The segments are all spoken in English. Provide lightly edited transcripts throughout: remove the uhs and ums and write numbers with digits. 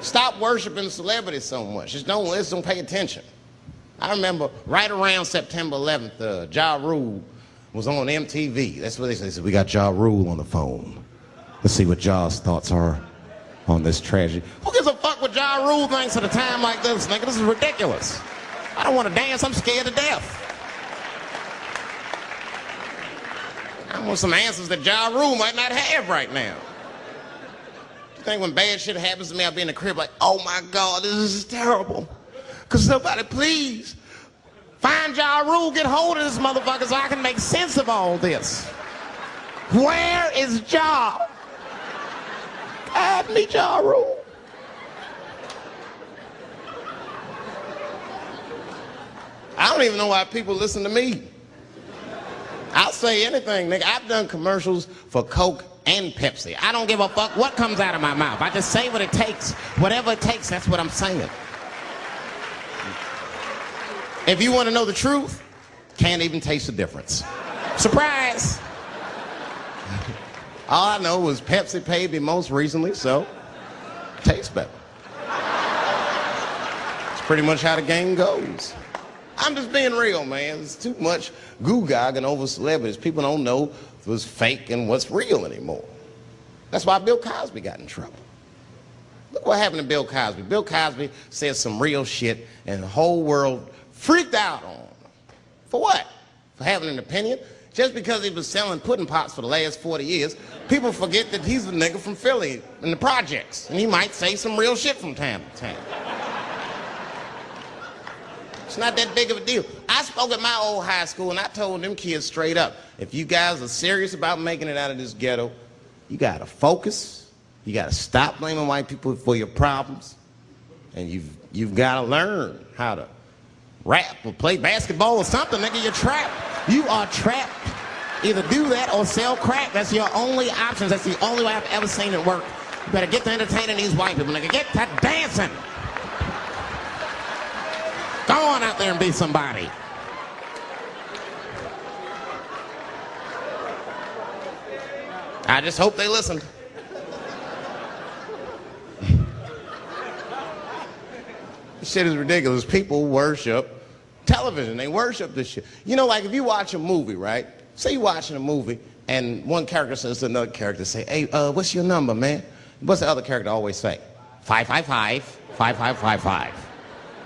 Stop worshiping celebrities so much. Just don't listen, don't pay attention. I remember right around September 11th, Ja Rule was on MTV. That's what they said. They said, we got Ja Rule on the phone. Let's see what Ja's thoughts are on this tragedy. Who gives a fuck what Ja Rule thinks at a time like this, nigga? This is ridiculous. I don't want to dance. I'm scared to death. I want some answers that Ja Rule might not have right now. You think when bad shit happens to me, I'll be in the crib like, oh my God, this is terrible. Could somebody please find Ja Rule, get hold of this motherfucker so I can make sense of all this. Where is Ja? Guide me, Ja Rule. I don't even know why people listen to me. I'll say anything, nigga. I've done commercials for Coke and Pepsi. I don't give a fuck what comes out of my mouth. I just say what it takes. Whatever it takes, that's what I'm saying. If you want to know the truth, can't even taste the difference. Surprise! All I know was Pepsi paid me most recently, so tastes better. It's pretty much how the game goes. I'm just being real, man. There's too much goo-gagging over celebrities. People don't know what's fake and what's real anymore. That's why Bill Cosby got in trouble. Look what happened to Bill Cosby. Bill Cosby said some real shit, and the whole world freaked out on him. For what? For having an opinion? Just because he was selling pudding pots for the last 40 years, people forget that he's a nigga from Philly in the projects, and he might say some real shit from time to time. It's not that big of a deal. I spoke at my old high school, and I told them kids straight up, if you guys are serious about making it out of this ghetto, you gotta focus, you gotta stop blaming white people for your problems, and you've gotta learn how to rap or play basketball or something, nigga. You're trapped. You are trapped. Either do that or sell crack. That's your only options. That's the only way I've ever seen it work. You better get to entertaining these white people, nigga. Get to dancing. Go on out there and be somebody. I just hope they listened. This shit is ridiculous. People worship television. They worship this shit. You know, like if you watch a movie, right? Say you're watching a movie and one character says to another character, say, hey, what's your number, man? What's the other character always say? 555, 5555.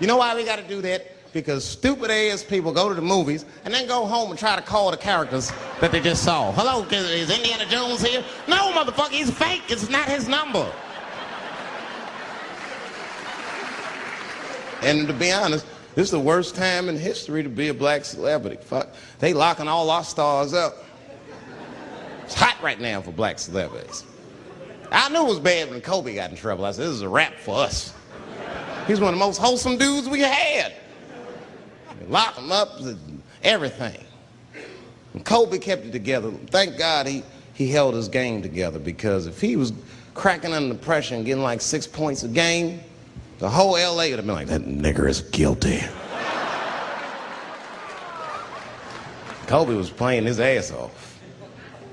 You know why we got to do that? Because stupid ass people go to the movies and then go home and try to call the characters that they just saw. Hello, is Indiana Jones here? No, motherfucker, he's fake. It's not his number. And to be honest, this is the worst time in history to be a black celebrity. Fuck, they locking all our stars up. It's hot right now for black celebrities. I knew it was bad when Kobe got in trouble. I said, this is a wrap for us. He's one of the most wholesome dudes we had. Lock him up, everything. And Kobe kept it together. Thank God he held his game together, because if he was cracking under pressure and getting like 6 points a game, the whole LA would have been like, that nigger is guilty. Kobe was playing his ass off.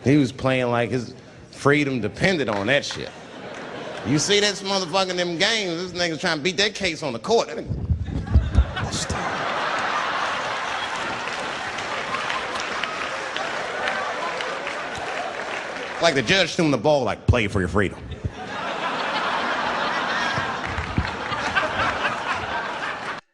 He was playing like his freedom depended on that shit. You see this motherfucker in them games, this nigga's trying to beat that case on the court. Like the judge threw him the ball, like, play for your freedom.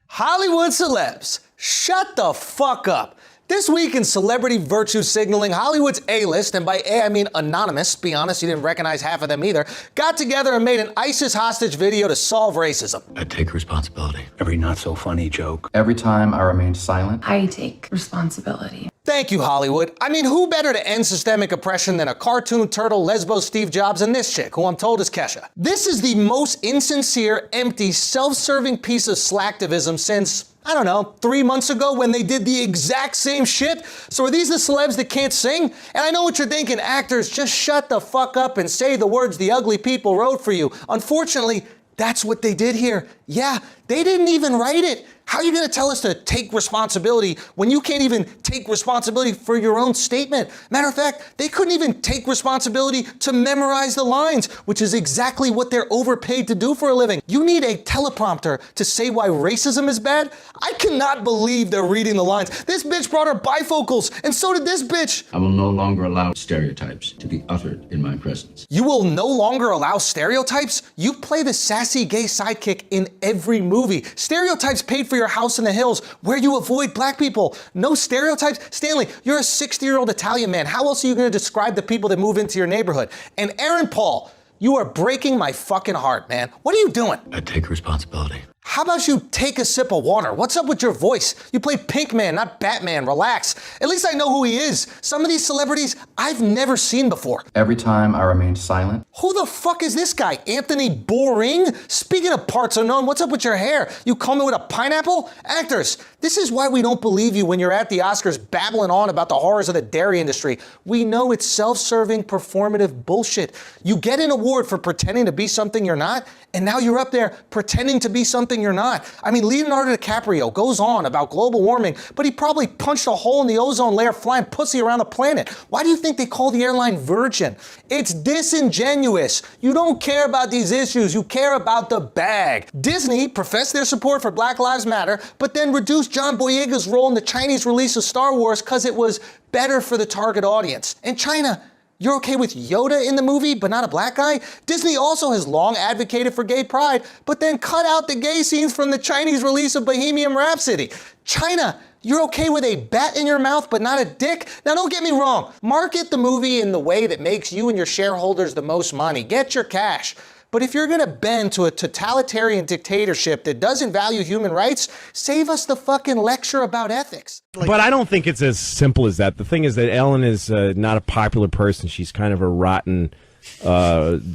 Hollywood celebs, shut the fuck up. This week in celebrity virtue signaling, Hollywood's A-list, and by A I mean anonymous, be honest, you didn't recognize half of them either, got together and made an ISIS hostage video to solve racism. I take responsibility. Every not so funny joke. Every time I remained silent, I take responsibility. Thank you, Hollywood. I mean, who better to end systemic oppression than a cartoon turtle, lesbo Steve Jobs, and this chick, who I'm told is Kesha? This is the most insincere, empty, self-serving piece of slacktivism since, I don't know, 3 months ago when they did the exact same shit. So are these the celebs that can't sing? And I know what you're thinking, actors, just shut the fuck up and say the words the ugly people wrote for you. Unfortunately, that's what they did here. Yeah, they didn't even write it. How are you going to tell us to take responsibility when you can't even take responsibility for your own statement? Matter of fact, they couldn't even take responsibility to memorize the lines, which is exactly what they're overpaid to do for a living. You need a teleprompter to say why racism is bad? I cannot believe they're reading the lines. This bitch brought her bifocals, and so did this bitch. I will no longer allow stereotypes to be uttered in my presence. You will no longer allow stereotypes? You play the sassy gay sidekick in every movie. Stereotypes paid for your house in the hills where you avoid black people. No stereotypes? Stanley, you're a 60-year-old Italian man. How else are you going to describe the people that move into your neighborhood? And Aaron Paul, you are breaking my fucking heart, man. What are you doing? I take responsibility. How about you take a sip of water? What's up with your voice? You play Pinkman, not Batman. Relax. At least I know who he is. Some of these celebrities I've never seen before. Every time I remained silent, Who the fuck is this guy? Anthony Boring? Speaking of parts unknown, what's up with your hair? You comb it with a pineapple? Actors, this is why we don't believe you when you're at the Oscars babbling on about the horrors of the dairy industry. We know it's self-serving, performative bullshit. You get an award for pretending to be something you're not, and now you're up there pretending to be something you're not. I mean, Leonardo DiCaprio goes on about global warming, but he probably punched a hole in the ozone layer flying pussy around the planet. Why do you think they call the airline Virgin? It's disingenuous. You don't care about these issues. You care about the bag. Disney professed their support for Black Lives Matter, but then reduced John Boyega's role in the Chinese release of Star Wars because it was better for the target audience. And China, you're okay with Yoda in the movie, but not a black guy? Disney also has long advocated for gay pride, but then cut out the gay scenes from the Chinese release of Bohemian Rhapsody. China, you're okay with a bat in your mouth, but not a dick? Now don't get me wrong, market the movie in the way that makes you and your shareholders the most money. Get your cash. But if you're gonna bend to a totalitarian dictatorship that doesn't value human rights, save us the fucking lecture about ethics. But I don't think it's as simple as that. The thing is that Ellen is not a popular person. She's kind of a rotten,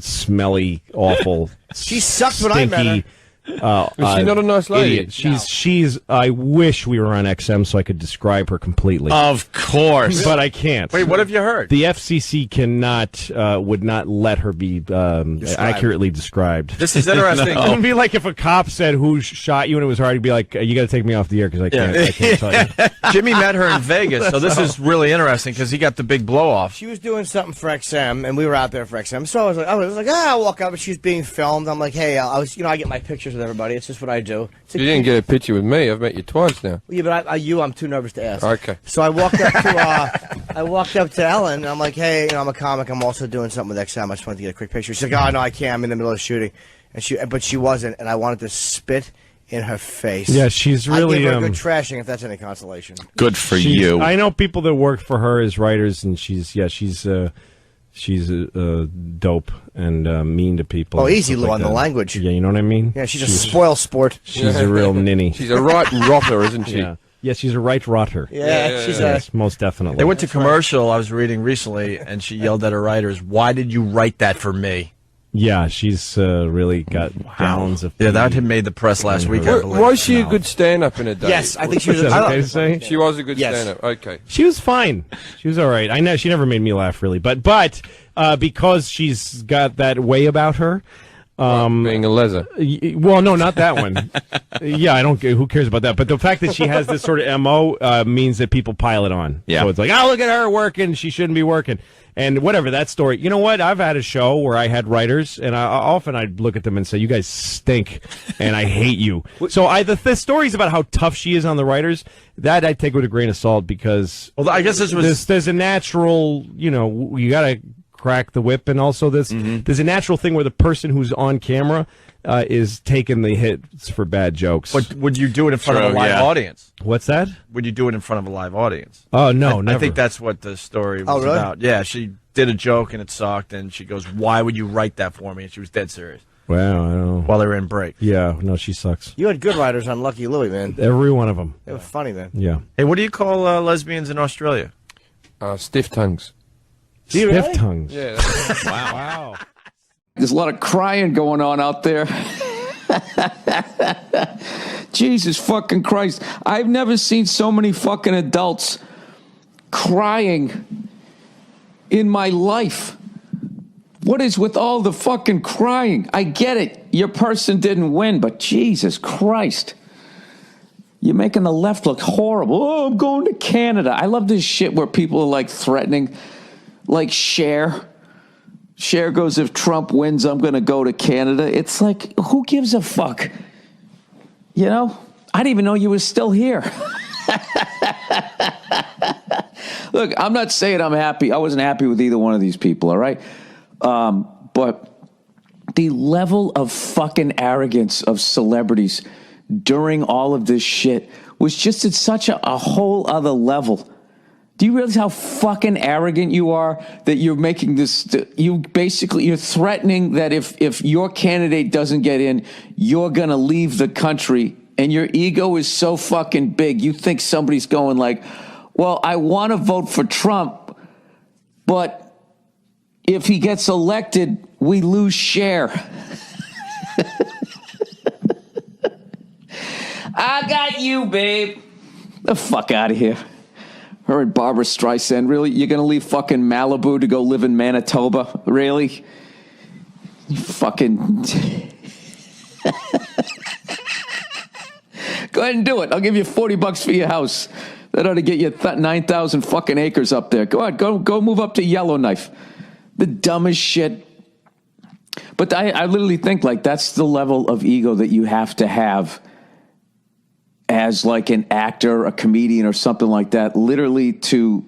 smelly, awful, She sucked when I met her. Is she not a nice lady? Idiot. She's. I wish we were on XM so I could describe her completely. Of course. But I can't. Wait, what have you heard? The FCC cannot, would not let her be accurately described. This is interesting. It would be like if a cop said who shot you and it was hard to be like, you got to take me off the air because I can't tell you. Jimmy met her in Vegas, so this is really interesting because he got the big blow off. She was doing something for XM, and we were out there for XM. So I was like, I'll walk up, and she's being filmed. I'm like, hey, I get my pictures with everybody. It's just what I do. You didn't get a picture with me. I've met you twice now. Yeah, but I'm too nervous to ask. Okay. So I walked up to Ellen, and I'm like, hey, I'm a comic. I'm also doing something with XM. I just wanted to get a quick picture. She's like, oh no, I can't. I'm in the middle of shooting, but she wasn't, and I wanted to spit in her face. Yeah, she's really I gave her a good trashing, if that's any consolation. Good for you. I know people that work for her as writers, and she's dope and mean to people. Oh, easy, Lou, like on the language. Yeah, you know what I mean? Yeah, she's a spoil sport. She's a real ninny. She's a right rotter, isn't she? Yeah. Yes, she's a right rotter. Yeah, she's yes, most definitely. They went to commercial, I was reading recently, and she yelled at her writers, why did you write that for me? Yeah, she's really got gallons of. Yeah, that had made the press last week, I believe. Was she a good stand-up in a day? Yes, I think she was. Okay to say? She was a good Yes. stand-up. Okay. She was fine. She was all right. I know she never made me laugh really, but because she's got that way about her. Being a leather. Well, no, not that one. Yeah, I don't. Who cares about that? But the fact that she has this sort of MO means that people pile it on. Yeah. So it's like, oh, look at her working. She shouldn't be working. And whatever, that story. You know what? I've had a show where I had writers, and I'd look at them and say, you guys stink, and I hate you. So the stories about how tough she is on the writers, that I take with a grain of salt because Well, I guess this was... there's a natural, you got to crack the whip, and also there's a natural thing where the person who's on camera is taking the hits for bad jokes. But would you do it in front of a live audience? What's that? Would you do it in front of a live audience? Oh, no, I never. think that's what the story was really? about. Yeah, she did a joke and it sucked, and she goes, why would you write that for me? And she was dead serious. Wow, I don't know. While they were in break. Yeah, no, she sucks. You had good writers on Lucky Louie, man. Every one of them. They were funny, man. Yeah. Hey, what do you call lesbians in Australia? Stiff tongues. Stiff tongues. Yeah. Wow. There's a lot of crying going on out there. Jesus fucking Christ. I've never seen so many fucking adults crying in my life. What is with all the fucking crying? I get it. Your person didn't win, but Jesus Christ. You're making the left look horrible. Oh, I'm going to Canada. I love this shit where people are like threatening, like Cher. Cher goes, if Trump wins, I'm going to go to Canada. It's like, who gives a fuck? You know? I didn't even know you were still here. Look, I'm not saying I'm happy. I wasn't happy with either one of these people, all right? But the level of fucking arrogance of celebrities during all of this shit was just at such a whole other level. Do you realize how fucking arrogant you are that you're making this, you're threatening that if your candidate doesn't get in, you're going to leave the country, and your ego is so fucking big. You think somebody's going like, well, I want to vote for Trump, but if he gets elected, we lose Cher. I got you, babe. The fuck out of here. Her and Barbara Streisand, really? You're going to leave fucking Malibu to go live in Manitoba? Really? You fucking... Go ahead and do it. I'll give you $40 for your house. That ought to get you 9,000 fucking acres up there. Go on, go move up to Yellowknife. The dumbest shit. But I literally think, like, that's the level of ego that you have to have as like an actor, a comedian, or something like that, literally to,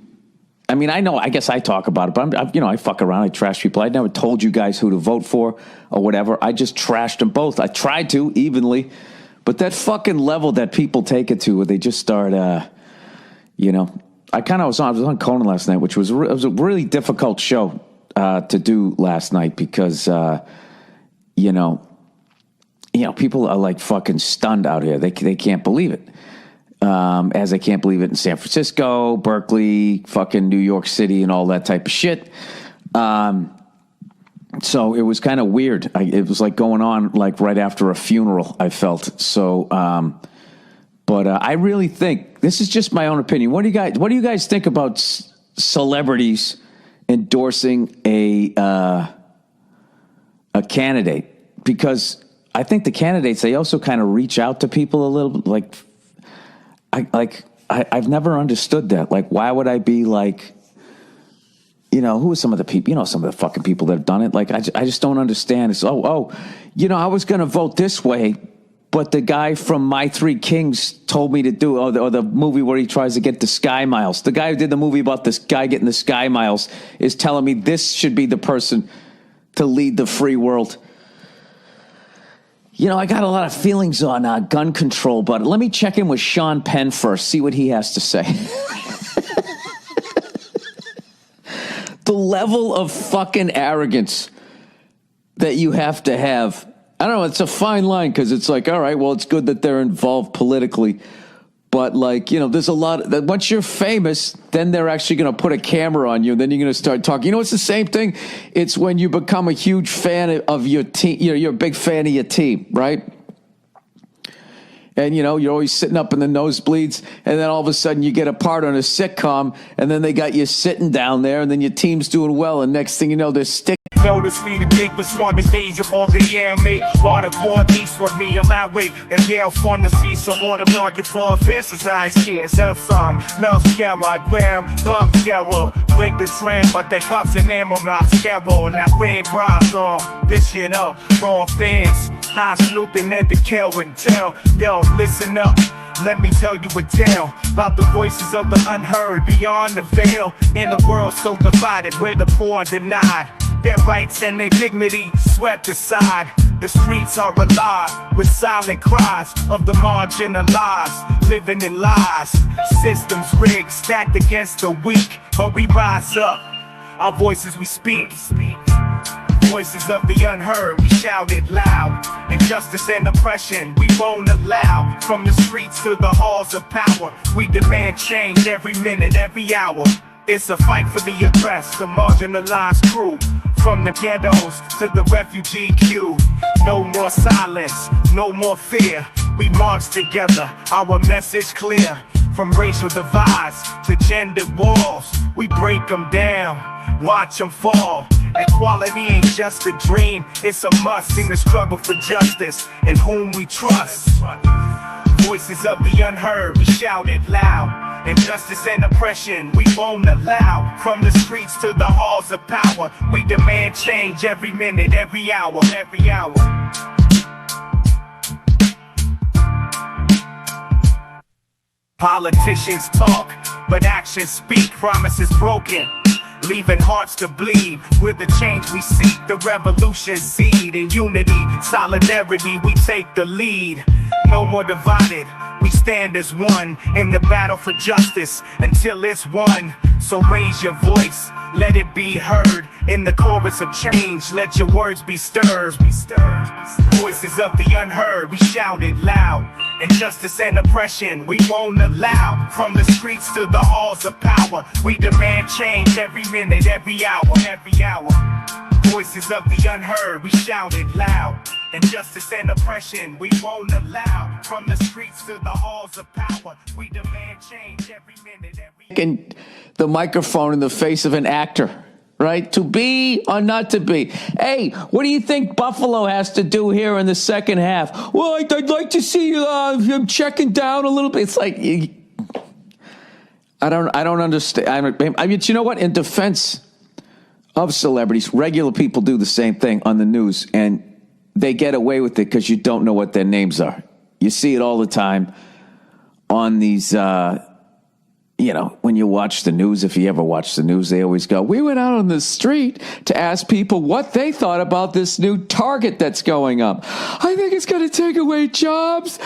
I mean, I guess I talk about it, but I fuck around, I trash people. I never told you guys who to vote for or whatever. I just trashed them both. I tried to evenly, but that fucking level that people take it to, where they just start, I was on Conan last night, which was it was a really difficult show to do last night because, people are like fucking stunned out here. They can't believe it. As they can't believe it in San Francisco, Berkeley, fucking New York City, and all that type of shit. So it was kind of weird. It was like going on like right after a funeral, I felt. So, but I really think, this is just my own opinion. What do you guys think about celebrities endorsing a candidate? Because I think the candidates, they also kind of reach out to people a little, like, I've never understood that. Like, why would I be like, who are some of the people, some of the fucking people that have done it? Like, I just don't understand. It's, I was going to vote this way, but the guy from My Three Kings told me to do, or the movie where he tries to get the Sky Miles. The guy who did the movie about this guy getting the Sky Miles is telling me this should be the person to lead the free world. I got a lot of feelings on gun control, but let me check in with Sean Penn first, see what he has to say. The level of fucking arrogance that you have to have. I don't know, it's a fine line, because it's like, all right, well, it's good that they're involved politically. But, like, there's a lot that once you're famous, then they're actually going to put a camera on you, and then you're going to start talking. It's the same thing. It's when you become a huge fan of your team. You're a big fan of your team, right? And, you're always sitting up in the nosebleeds, and then all of a sudden you get a part on a sitcom, and then they got you sitting down there, and then your team's doing well, and next thing you know, they're sticking. Notice me, the big response stage of all the me. Water for peace for me, I'm out way. And they'll form the sea, so water market for offenses. I can't self song. No scare my gram, thumb scarrow. Break the trend, but they cups and ammo, not scarrow. And that way, bras on this shit up. Wrong fans, high snooping at the kill and tell. Yo, listen up. Let me tell you a tale about the voices of the unheard beyond the veil. In a world so divided, where the poor denied their rights and their dignity swept aside. The streets are alive with silent cries of the marginalized, living in lies. Systems rigged, stacked against the weak, but we rise up. Our voices we speak. Voices of the unheard, we shout it loud. Injustice and oppression, we won't allow. From the streets to the halls of power, we demand change every minute, every hour. It's a fight for the oppressed, the marginalized crew. From the ghettos to the refugee queue. No more silence, no more fear. We march together, our message clear. From racial divides to gender walls, we break them down, watch them fall. Equality ain't just a dream, it's a must in the struggle for justice and whom we trust. Voices of the unheard, we shout it loud. Injustice and oppression, we won't allow. From the streets to the halls of power, we demand change every minute, every hour, every hour. Politicians talk, but actions speak. Promises broken, leaving hearts to bleed. With the change we seek, the revolution seed. In unity, solidarity, we take the lead. No more divided, we stand as one in the battle for justice until it's won. So raise your voice, let it be heard. In the chorus of change, let your words be stirred. Voices of the unheard, we shout it loud. Injustice and oppression, we won't allow. From the streets to the halls of power, we demand change every minute, every hour, every hour. Voices of the unheard, we shout it loud. Injustice and oppression, we won't allow. From the streets to the halls of power, we demand change every minute, every hour. And the microphone in the face of an actor, right? To be or not to be. Hey, what do you think Buffalo has to do here in the second half? Well, I'd like to see him checking down a little bit. It's like, I don't understand. I mean, you know what? In defense of celebrities, regular people do the same thing on the news, and they get away with it because you don't know what their names are. You see it all the time on these, when you watch the news, if you ever watch the news, they always go, we went out on the street to ask people what they thought about this new Target that's going up. I think it's going to take away jobs.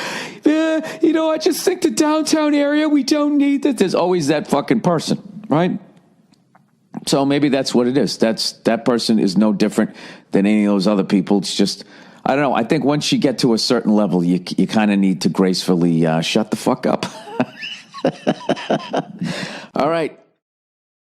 I just think the downtown area, we don't need that. There's always that fucking person, right? So maybe that's what it is. That person is no different than any of those other people. It's just, I don't know. I think once you get to a certain level, you kind of need to gracefully shut the fuck up. All right.